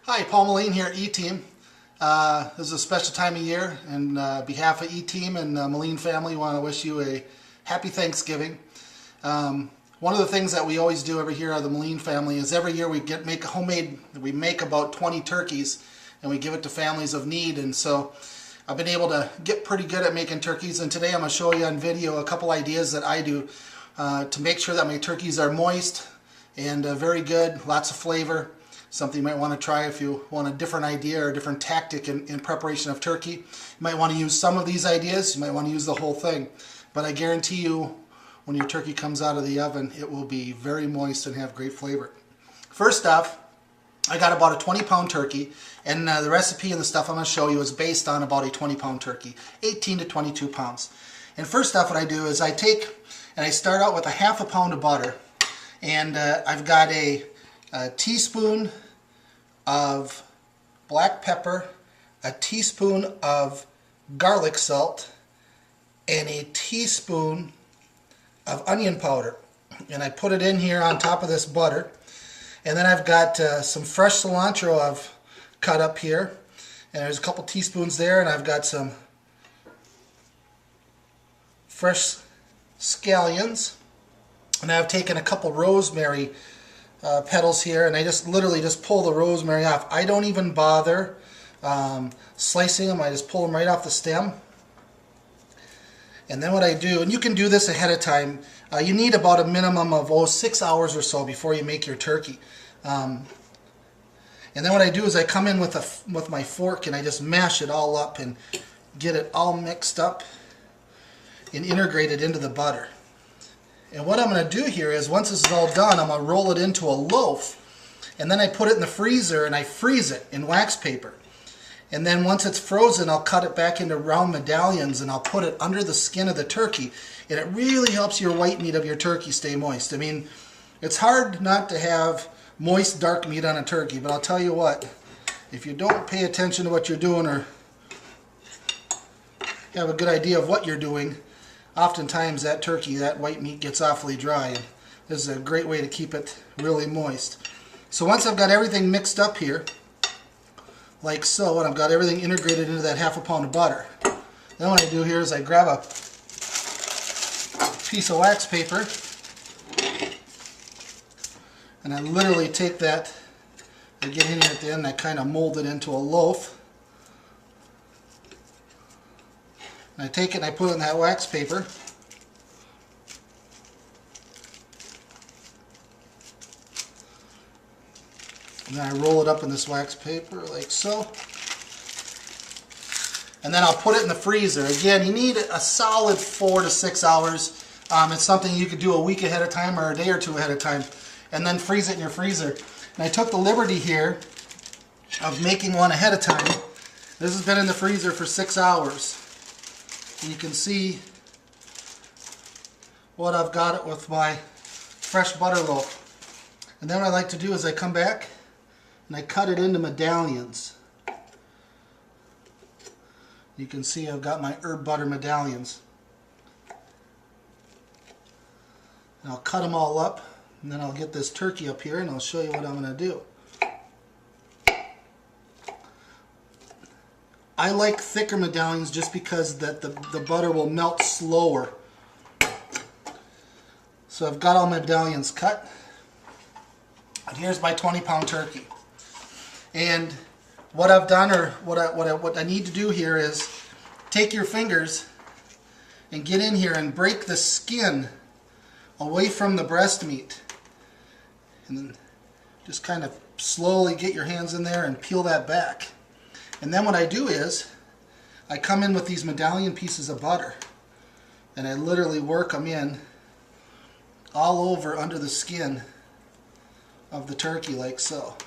Hi, Paul Meleen here at E-TEAM. This is a special time of year, and on behalf of E-TEAM and the Meleen family, I want to wish you a happy Thanksgiving. One of the things that we always do every year at the Meleen family is every year we make about 20 turkeys, and we give it to families of need. And so I've been able to get pretty good at making turkeys, and today I'm going to show you on video a couple ideas that I do to make sure that my turkeys are moist and very good, lots of flavor. Something you might want to try if you want a different idea or a different tactic in preparation of turkey. You might want to use some of these ideas, you might want to use the whole thing. But I guarantee you, when your turkey comes out of the oven, it will be very moist and have great flavor. First off, I got about a 20-pound turkey, and the recipe and the stuff I'm going to show you is based on about a 20-pound turkey, 18 to 22 pounds. And first off, what I do is I start out with a half a pound of butter, and I've got a teaspoon of black pepper, a teaspoon of garlic salt, and a teaspoon of onion powder. And I put it in here on top of this butter. And then I've got some fresh cilantro I've cut up here. And there's a couple teaspoons there, and I've got some fresh scallions. And I've taken a couple rosemary petals here, and I literally just pull the rosemary off. I don't even bother slicing them. I just pull them right off the stem. And then what I do, and you can do this ahead of time, you need about a minimum of 6 hours or so before you make your turkey. And then what I do is I come in with my fork and I just mash it all up and get it all mixed up and integrated into the butter. And what I'm going to do here is, once this is all done, I'm going to roll it into a loaf, and then I put it in the freezer and I freeze it in wax paper. And then once it's frozen, I'll cut it back into round medallions and I'll put it under the skin of the turkey. And it really helps your white meat of your turkey stay moist. I mean, it's hard not to have moist dark meat on a turkey, but I'll tell you what, if you don't pay attention to what you're doing or have a good idea of what you're doing, oftentimes that turkey, that white meat, gets awfully dry, and this is a great way to keep it really moist. So once I've got everything mixed up here, like so, and I've got everything integrated into that half a pound of butter, then what I do here is I grab a piece of wax paper, and I literally take that, I get in here at the end, and I kind of mold it into a loaf. And I take it and I put it in that wax paper. And then I roll it up in this wax paper like so. And then I'll put it in the freezer. Again, you need a solid 4 to 6 hours. It's something you could do a week ahead of time or a day or two ahead of time. And then freeze it in your freezer. And I took the liberty here of making one ahead of time. This has been in the freezer for 6 hours. And you can see what I've got it with my fresh butter loaf. And then what I like to do is I come back and I cut it into medallions. You can see I've got my herb butter medallions. And I'll cut them all up, and then I'll get this turkey up here and I'll show you what I'm going to do. I like thicker medallions just because the butter will melt slower. So I've got all my medallions cut. And here's my 20-pound turkey. And what I've done, or what I need to do here, is take your fingers and get in here and break the skin away from the breast meat. And then just kind of slowly get your hands in there and peel that back. And then what I do is I come in with these medallion pieces of butter and I literally work them in all over under the skin of the turkey like so.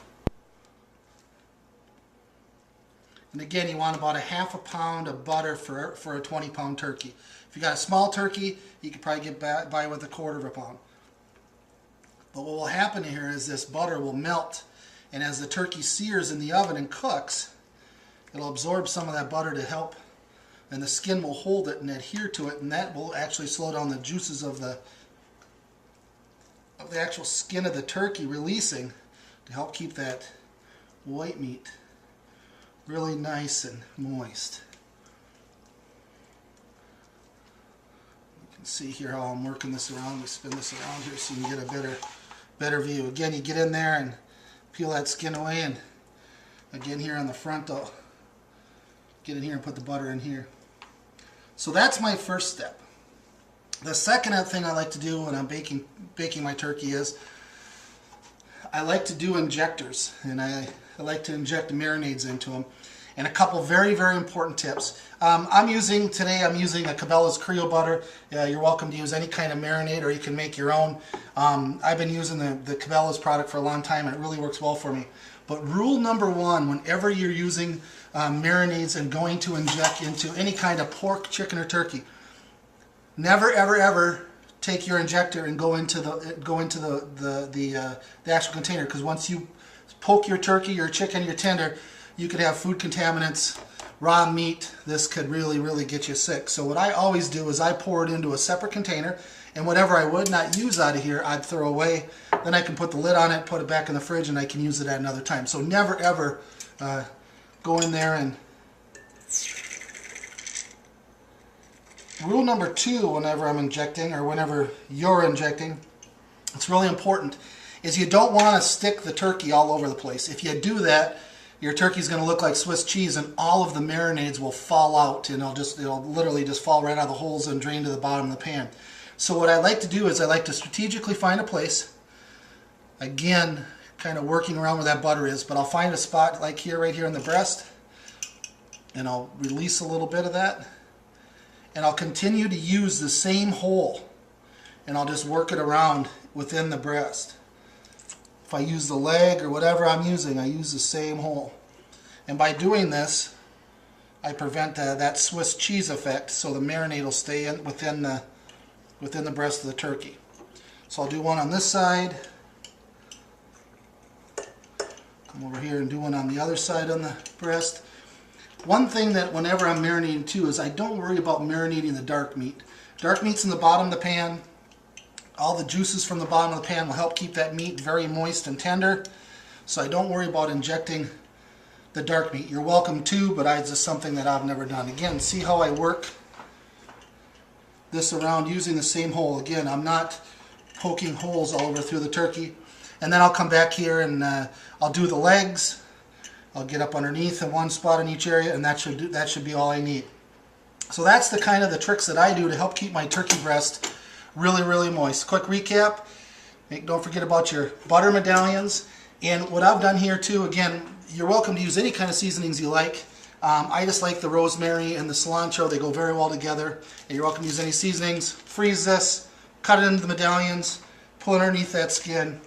And again, you want about a half a pound of butter for a 20-pound turkey. If you got a small turkey, you could probably get by with a 1/4 of a pound. But what will happen here is this butter will melt, and as the turkey sears in the oven and cooks, it'll absorb some of that butter to help, and the skin will hold it and adhere to it, and that will actually slow down the juices of the actual skin of the turkey releasing to help keep that white meat. Really nice and moist. You can see here how I'm working this around. We spin this around here so you can get a better view. Again, you get in there and peel that skin away, and again here on the front I'll get in here and put the butter in here. So that's my first step. The second thing I like to do when I'm baking my turkey is I like to do injectors, and I like to inject marinades into them. And a couple very, very important tips. I'm using a Cabela's Creole butter. You're welcome to use any kind of marinade, or you can make your own. I've been using the Cabela's product for a long time, and it really works well for me. But rule number one, whenever you're using marinades and going to inject into any kind of pork, chicken, or turkey, never, ever, ever take your injector and go into the actual container, because once you poke your turkey, your chicken, your tender, you could have food contaminants, raw meat. This could really, really get you sick. So what I always do is I pour it into a separate container, and whatever I would not use out of here, I'd throw away. Then I can put the lid on it, put it back in the fridge, and I can use it at another time. So never, ever go in there and... Rule number two, whenever I'm injecting, or whenever you're injecting, it's really important, is you don't want to stick the turkey all over the place. If you do that, your turkey's going to look like Swiss cheese, and all of the marinades will fall out, and it'll literally just fall right out of the holes and drain to the bottom of the pan. So what I like to do is I like to strategically find a place, again, kind of working around where that butter is, but I'll find a spot like here, right here in the breast, and I'll release a little bit of that, and I'll continue to use the same hole, and I'll just work it around within the breast. If I use the leg or whatever I'm using, I use the same hole. And by doing this, I prevent that Swiss cheese effect, so the marinade will stay within the breast of the turkey. So I'll do one on this side, come over here and do one on the other side on the breast. One thing that whenever I'm marinating too is I don't worry about marinating the dark meat. Dark meat's in the bottom of the pan. All the juices from the bottom of the pan will help keep that meat very moist and tender. So I don't worry about injecting the dark meat. You're welcome to, but it's just something that I've never done. Again, see how I work this around using the same hole. Again, I'm not poking holes all over through the turkey. And then I'll come back here and I'll do the legs. I'll get up underneath in one spot in each area, and that should be all I need. So that's the kind of the tricks that I do to help keep my turkey breast really, really moist. Quick recap, don't forget about your butter medallions. And what I've done here too, again, you're welcome to use any kind of seasonings you like. I just like the rosemary and the cilantro. They go very well together. And you're welcome to use any seasonings. Freeze this, cut it into the medallions, pull it underneath that skin,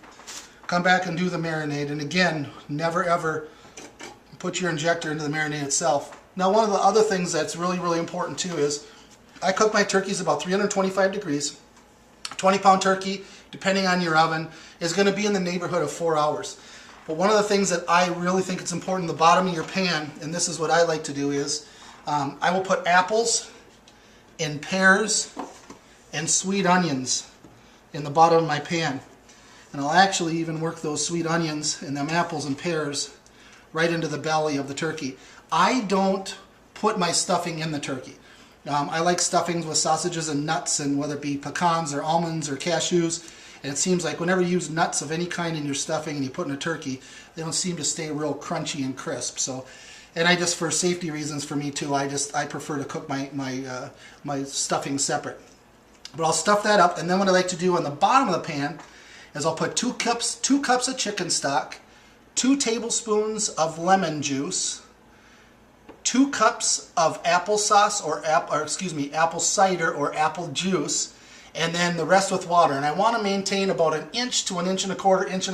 come back and do the marinade. And again, never ever put your injector into the marinade itself. Now, one of the other things that's really, really important too is I cook my turkeys about 325 degrees. 20-pound turkey, depending on your oven, is going to be in the neighborhood of 4 hours. But one of the things that I really think it's important in the bottom of your pan, and this is what I like to do, is I will put apples and pears and sweet onions in the bottom of my pan. And I'll actually even work those sweet onions and them apples and pears right into the belly of the turkey. I don't put my stuffing in the turkey. I like stuffings with sausages and nuts, and whether it be pecans or almonds or cashews. And it seems like whenever you use nuts of any kind in your stuffing and you put in a turkey, they don't seem to stay real crunchy and crisp. So, and I just, for safety reasons for me too, I prefer to cook my stuffing separate. But I'll stuff that up, and then what I like to do on the bottom of the pan is I'll put 2 cups of chicken stock, 2 tablespoons of lemon juice, 2 cups of applesauce apple cider or apple juice, and then the rest with water. And I want to maintain about 1 inch to 1 1/4 inches, 1.5 inches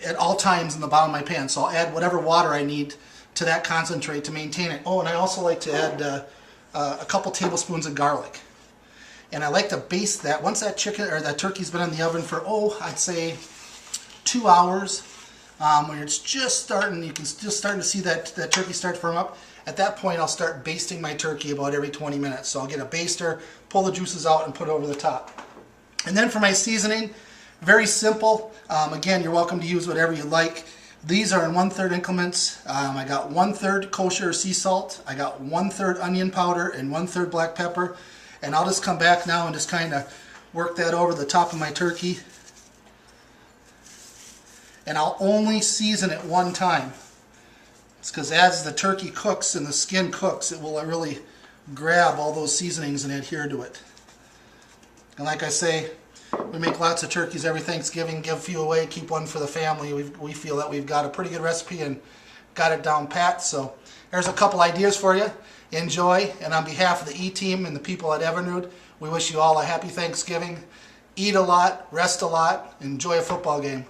at all times in the bottom of my pan. So I'll add whatever water I need to that concentrate to maintain it. Oh, and I also like to add a couple tablespoons of garlic. And I like to baste that once that chicken or that turkey's been in the oven for, I'd say 2 hours. When it's just starting, you can just starting to see that turkey start to firm up. At that point, I'll start basting my turkey about every 20 minutes. So I'll get a baster, pull the juices out, and put it over the top. And then for my seasoning, Very simple. Again, you're welcome to use whatever you like. These are in 1/3 increments. I got 1/3 kosher sea salt. I got 1/3 onion powder and 1/3 black pepper. And I'll just come back now and just kind of work that over the top of my turkey. And I'll only season it one time. It's because as the turkey cooks and the skin cooks, it will really grab all those seasonings and adhere to it. And like I say, we make lots of turkeys every Thanksgiving, give a few away, keep one for the family. We feel that we've got a pretty good recipe and got it down pat. So there's a couple ideas for you. Enjoy, and on behalf of the E-Team and the people at Evinrude, we wish you all a happy Thanksgiving. Eat a lot, rest a lot, enjoy a football game.